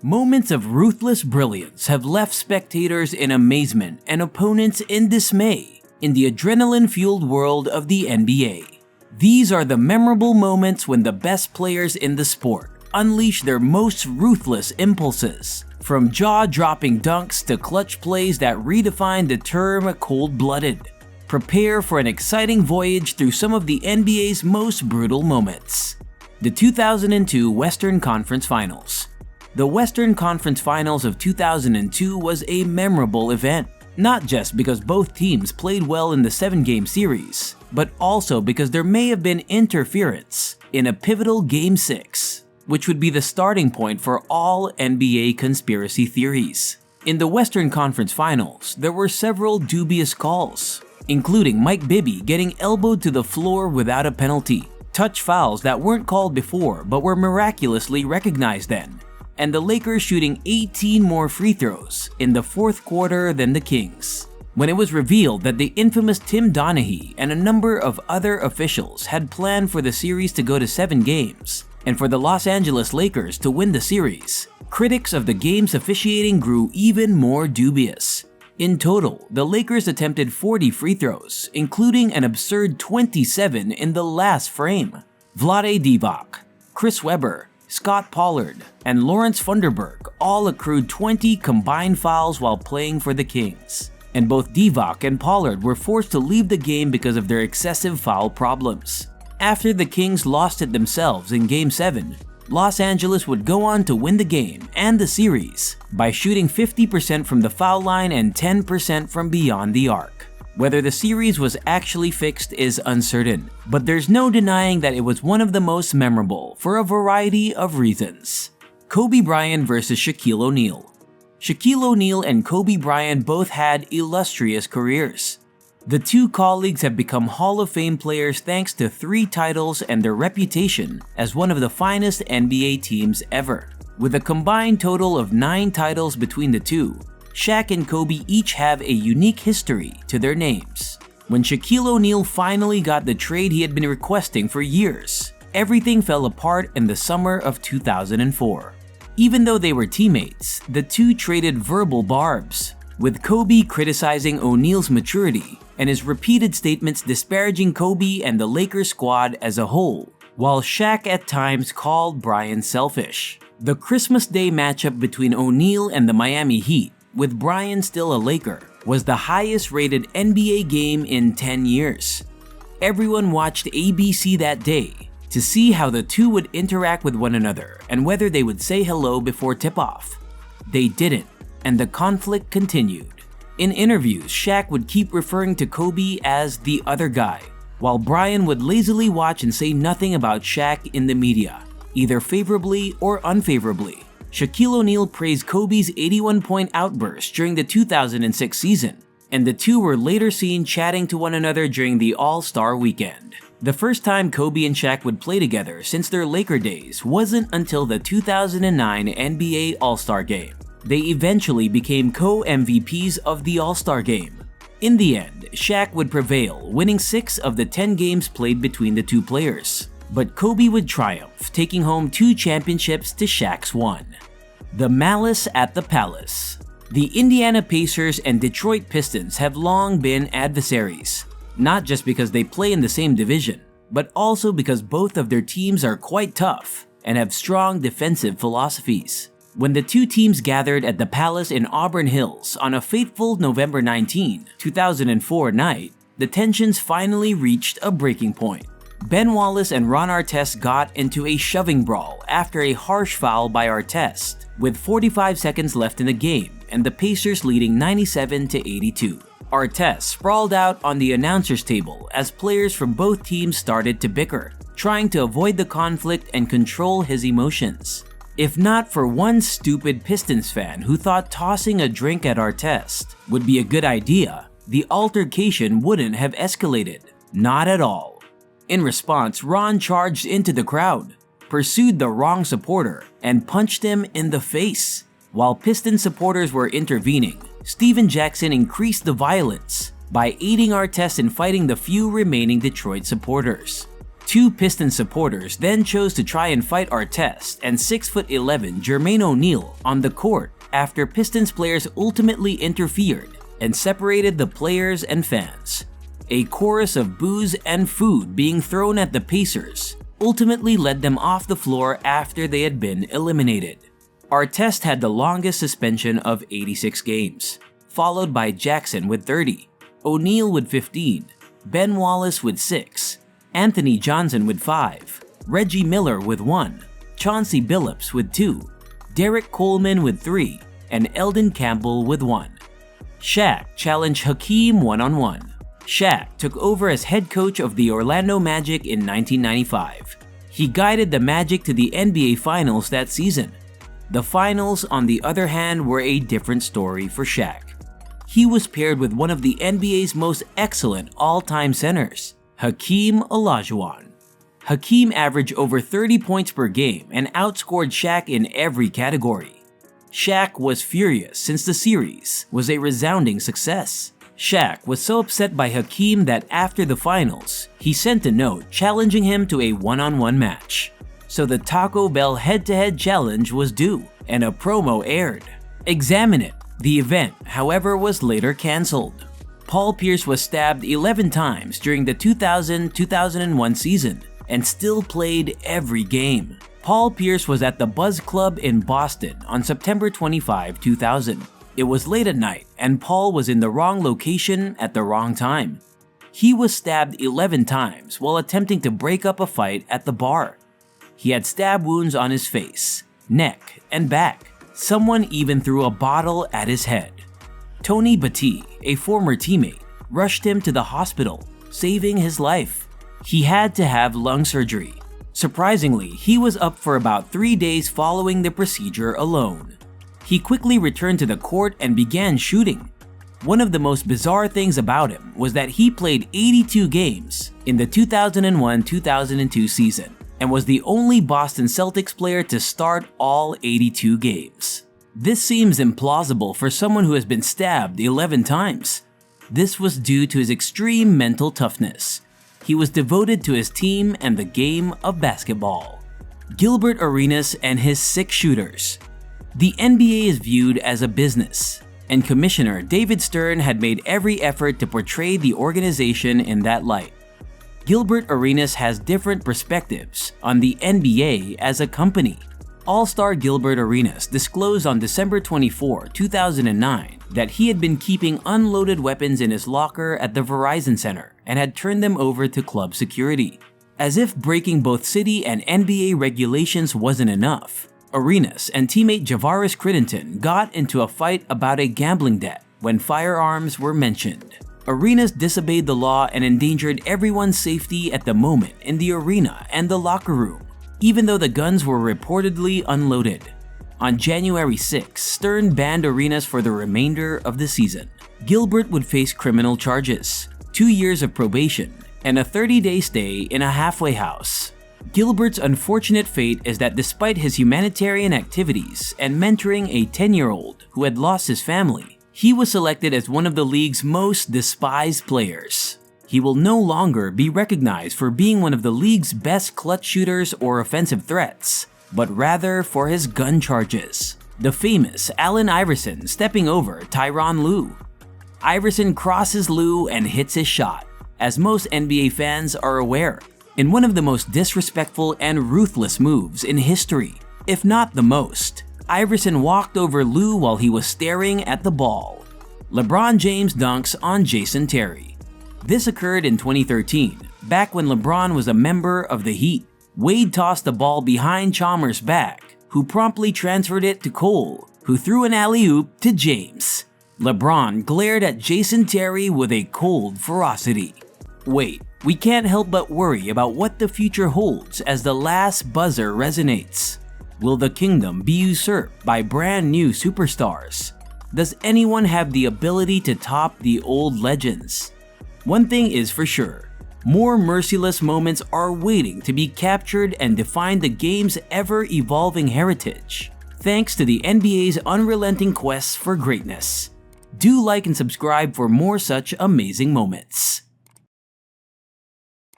Moments of ruthless brilliance have left spectators in amazement and opponents in dismay in the adrenaline-fueled world of the NBA. These are the memorable moments when the best players in the sport unleash their most ruthless impulses, from jaw-dropping dunks to clutch plays that redefine the term cold-blooded. Prepare for an exciting voyage through some of the NBA's most brutal moments. The 2002 Western Conference Finals. The Western Conference Finals of 2002 was a memorable event, not just because both teams played well in the 7-game series, but also because there may have been interference in a pivotal Game 6, which would be the starting point for all NBA conspiracy theories. In the Western Conference Finals, there were several dubious calls, including Mike Bibby getting elbowed to the floor without a penalty, touch fouls that weren't called before but were miraculously recognized then, and the Lakers shooting 18 more free throws in the fourth quarter than the Kings. When it was revealed that the infamous Tim Donaghy and a number of other officials had planned for the series to go to 7 games, and for the Los Angeles Lakers to win the series, critics of the game's officiating grew even more dubious. In total, the Lakers attempted 40 free throws, including an absurd 27 in the last frame. Vlade Divac, Chris Webber, Scott Pollard, and Lawrence Funderburk all accrued 20 combined fouls while playing for the Kings, and both Divac and Pollard were forced to leave the game because of their excessive foul problems. After the Kings lost it themselves in Game 7, Los Angeles would go on to win the game and the series by shooting 50% from the foul line and 10% from beyond the arc. Whether the series was actually fixed is uncertain, but there's no denying that it was one of the most memorable for a variety of reasons. Kobe Bryant vs. Shaquille O'Neal. Shaquille O'Neal and Kobe Bryant both had illustrious careers. The two colleagues have become Hall of Fame players thanks to 3 titles and their reputation as one of the finest NBA teams ever. With a combined total of 9 titles between the two, Shaq and Kobe each have a unique history to their names. When Shaquille O'Neal finally got the trade he had been requesting for years, everything fell apart in the summer of 2004. Even though they were teammates, the two traded verbal barbs, with Kobe criticizing O'Neal's maturity and his repeated statements disparaging Kobe and the Lakers squad as a whole, while Shaq at times called Bryant selfish. The Christmas Day matchup between O'Neal and the Miami Heat, with Bryant still a Laker, was the highest rated NBA game in 10 years. Everyone watched ABC that day to see how the two would interact with one another and whether they would say hello before tip-off. They didn't, and the conflict continued. In interviews, Shaq would keep referring to Kobe as the other guy, while Bryant would lazily watch and say nothing about Shaq in the media, either favorably or unfavorably. Shaquille O'Neal praised Kobe's 81-point outburst during the 2006 season, and the two were later seen chatting to one another during the All-Star weekend. The first time Kobe and Shaq would play together since their Laker days wasn't until the 2009 NBA All-Star Game. They eventually became co-MVPs of the All-Star Game. In the end, Shaq would prevail, winning 6 of the 10 games played between the two players. But Kobe would triumph, taking home 2 championships to Shaq's 1. The Malice at the Palace. The Indiana Pacers and Detroit Pistons have long been adversaries, not just because they play in the same division, but also because both of their teams are quite tough and have strong defensive philosophies. When the two teams gathered at the Palace in Auburn Hills on a fateful November 19, 2004 night, the tensions finally reached a breaking point. Ben Wallace and Ron Artest got into a shoving brawl after a harsh foul by Artest, with 45 seconds left in the game and the Pacers leading 97-82. Artest sprawled out on the announcer's table as players from both teams started to bicker, trying to avoid the conflict and control his emotions. If not for one stupid Pistons fan who thought tossing a drink at Artest would be a good idea, the altercation wouldn't have escalated. Not at all. In response, Ron charged into the crowd, pursued the wrong supporter, and punched him in the face. While Pistons supporters were intervening, Steven Jackson increased the violence by aiding Artest in fighting the few remaining Detroit supporters. Two Pistons supporters then chose to try and fight Artest and 6'11" Jermaine O'Neal on the court after Pistons players ultimately interfered and separated the players and fans. A chorus of booze and food being thrown at the Pacers ultimately led them off the floor after they had been eliminated. Artest had the longest suspension of 86 games, followed by Jackson with 30, O'Neal with 15, Ben Wallace with 6, Anthony Johnson with 5, Reggie Miller with 1, Chauncey Billups with 2, Derek Coleman with 3, and Eldon Campbell with 1. Shaq challenged Hakeem OneOnOne. Shaq took over as head coach of the Orlando Magic in 1995. He guided the Magic to the NBA Finals that season. The Finals, on the other hand, were a different story for Shaq. He was paired with one of the NBA's most excellent all-time centers, Hakeem Olajuwon. Hakeem averaged over 30 points per game and outscored Shaq in every category. Shaq was furious since the series was a resounding success. Shaq was so upset by Hakeem that after the finals, he sent a note challenging him to a one-on-one match. So the Taco Bell head-to-head challenge was due, and a promo aired. Examine it. The event, however, was later cancelled. Paul Pierce was stabbed 11 times during the 2000-2001 season and still played every game. Paul Pierce was at the Buzz Club in Boston on September 25, 2000. It was late at night and Paul was in the wrong location at the wrong time. He was stabbed 11 times while attempting to break up a fight at the bar. He had stab wounds on his face, neck, and back. Someone even threw a bottle at his head. Tony Battie, a former teammate, rushed him to the hospital, saving his life. He had to have lung surgery. Surprisingly, he was up for about 3 days following the procedure alone. He quickly returned to the court and began shooting. One of the most bizarre things about him was that he played 82 games in the 2001-2002 season and was the only Boston Celtics player to start all 82 games. This seems implausible for someone who has been stabbed 11 times. This was due to his extreme mental toughness. He was devoted to his team and the game of basketball. Gilbert Arenas and his 6 shooters. The NBA is viewed as a business, and Commissioner David Stern had made every effort to portray the organization in that light. Gilbert Arenas has different perspectives on the NBA as a company. All-star Gilbert Arenas disclosed on December 24, 2009 that he had been keeping unloaded weapons in his locker at the Verizon Center and had turned them over to club security. As if breaking both city and NBA regulations wasn't enough, Arenas and teammate Javaris Crittenton got into a fight about a gambling debt when firearms were mentioned. Arenas disobeyed the law and endangered everyone's safety at the moment in the arena and the locker room, even though the guns were reportedly unloaded. On January 6, Stern banned Arenas for the remainder of the season. Gilbert would face criminal charges, 2 years of probation, and a 30-day stay in a halfway house. Gilbert's unfortunate fate is that despite his humanitarian activities and mentoring a 10-year-old who had lost his family, he was selected as one of the league's most despised players. He will no longer be recognized for being one of the league's best clutch shooters or offensive threats, but rather for his gun charges. The famous Allen Iverson stepping over Tyronn Lue. Iverson crosses Lue and hits his shot, as most NBA fans are aware, in one of the most disrespectful and ruthless moves in history, if not the most. Iverson walked over Lue while he was staring at the ball. LeBron James dunks on Jason Terry. This occurred in 2013, back when LeBron was a member of the Heat. Wade tossed the ball behind Chalmers' back, who promptly transferred it to Cole, who threw an alley-oop to James. LeBron glared at Jason Terry with a cold ferocity. Wait, we can't help but worry about what the future holds as the last buzzer resonates. Will the kingdom be usurped by brand new superstars? Does anyone have the ability to top the old legends? One thing is for sure, more merciless moments are waiting to be captured and define the game's ever-evolving heritage, thanks to the NBA's unrelenting quest for greatness. Do like and subscribe for more such amazing moments.